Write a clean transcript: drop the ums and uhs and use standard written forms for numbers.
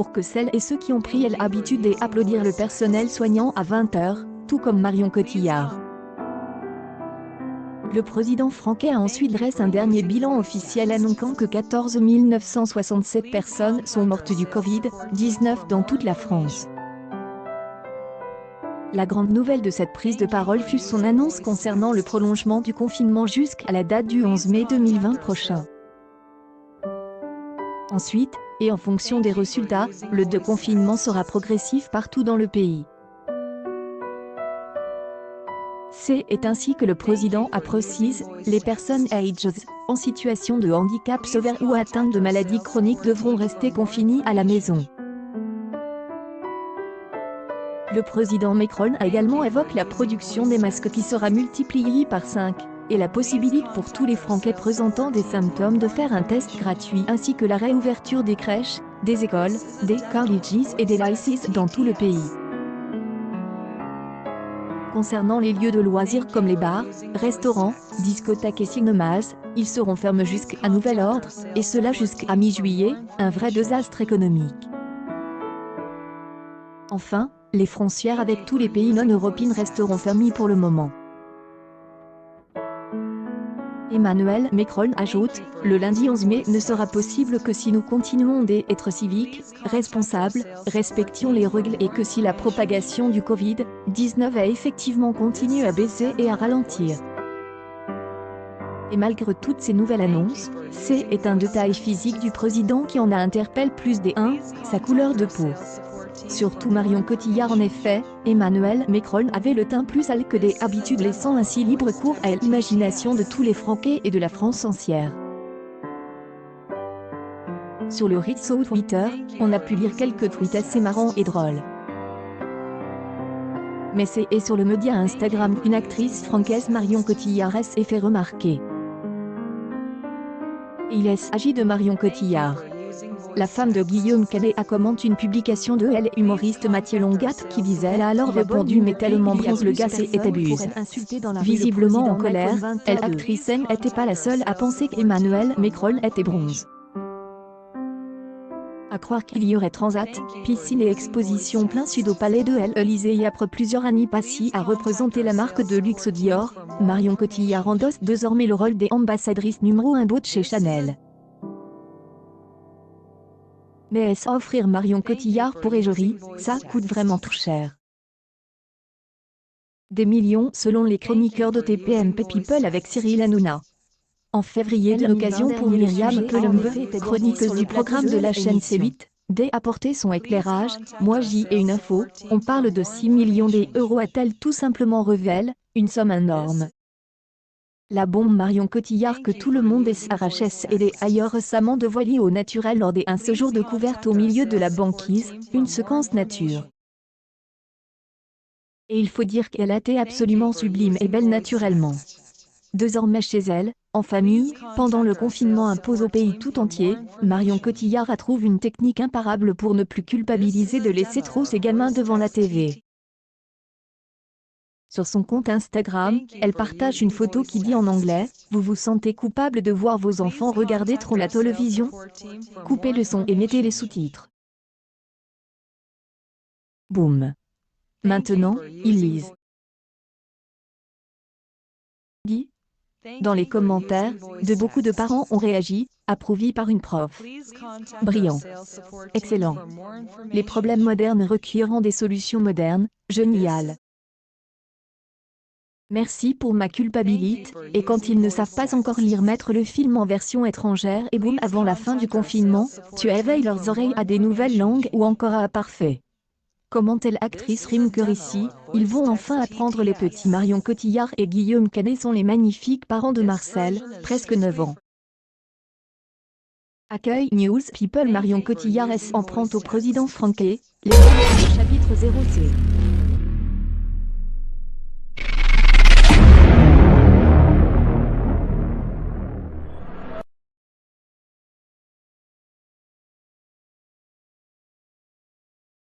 pour que celles et ceux qui ont pris l'habitude d'applaudir le personnel soignant à 20h, tout comme Marion Cotillard. Le président français a ensuite dressé un dernier bilan officiel annonçant que 14 967 personnes sont mortes du Covid-19 dans toute la France. La grande nouvelle de cette prise de parole fut son annonce concernant le prolongement du confinement jusqu'à la date du 11 mai 2020 prochain. Ensuite, et en fonction des résultats, le déconfinement sera progressif partout dans le pays. C'est ainsi que le président a précisé, les personnes âgées, en situation de handicap sévère ou atteintes de maladies chroniques devront rester confinées à la maison. Le président Macron a également évoqué la production des masques qui sera multipliée par 5, et la possibilité pour tous les Français présentant des symptômes de faire un test gratuit ainsi que la réouverture des crèches, des écoles, des colleges et des lycées dans tout le pays. Concernant les lieux de loisirs comme les bars, restaurants, discothèques et cinémas, ils seront fermés jusqu'à nouvel ordre, et cela jusqu'à mi-juillet, un vrai désastre économique. Enfin, les frontières avec tous les pays non européens resteront fermées pour le moment. Emmanuel Macron ajoute, le lundi 11 mai ne sera possible que si nous continuons d'être civiques, responsables, respections les règles et que si la propagation du Covid-19 a effectivement continué à baisser et à ralentir. Et malgré toutes ces nouvelles annonces, c'est un détail physique du président qui en a interpellé plus des uns, sa couleur de peau. Surtout Marion Cotillard en effet, Emmanuel Macron avait le teint plus sale que d'habitude laissant ainsi libre cours à l'imagination de tous les Français et de la France entière. Sur le réseau Twitter, on a pu lire quelques tweets assez marrants et drôles. Mais c'est sur le média Instagram qu'une actrice française Marion Cotillard s'est fait remarquer. Il s'agit de Marion Cotillard. La femme de Guillaume Canet a commenté une publication de l'humoriste Mathieu Longat qui disait « Elle a alors répondu mais tellement bronze le gars c'est abuse ». Visiblement en colère, l'actrice n'était pas la seule à penser qu'Emmanuel Macron était bronze. À croire qu'il y aurait transat, piscine et exposition plein sud au palais de l'Élysée et après plusieurs années passées à représenter la marque de luxe Dior, Marion Cotillard endosse désormais le rôle des ambassadrices numéro 1 de chez Chanel. Mais est-ce à offrir Marion Cotillard pour égérie, ça coûte vraiment trop cher. Des millions selon les chroniqueurs de TPMP People avec Cyril Hanouna. En février d'une occasion pour Myriam Colombe, chroniqueuse du programme de la chaîne C8, d'apporter son éclairage, moi j'y ai une info, on parle de 6 millions d'euros a-t-elle tout simplement révèle, une somme énorme. La bombe Marion Cotillard que tout le monde s'arrachait et ailleurs récemment dévoilée au naturel lors d'un séjour de couverte au milieu de la banquise, une séquence nature. Et il faut dire qu'elle a été absolument sublime et belle naturellement. Désormais chez elle, en famille, pendant le confinement imposé au pays tout entier, Marion Cotillard a trouvé une technique imparable pour ne plus culpabiliser de laisser trop ses gamins devant la TV. Sur son compte Instagram, elle partage une photo qui dit en anglais « Vous vous sentez coupable de voir vos enfants regarder trop la télévision ? Coupez le son et mettez les sous-titres. » Boum. Maintenant, ils lisent. Dans les commentaires, beaucoup de parents ont réagi, approuvés par une prof. Brillant. Excellent. Les problèmes modernes requieront des solutions modernes, génial. Merci pour ma culpabilité, et quand ils ne savent pas encore lire mettre le film en version étrangère et boum avant la fin du confinement, tu éveilles leurs oreilles à des nouvelles langues ou encore à parfait. Comment telle actrice rime que ici, ils vont enfin apprendre les petits Marion Cotillard et Guillaume Canet sont les magnifiques parents de Marcel, presque 9 ans. Accueil News People Marion Cotillard s'en prend au président français, les chapitre 0C.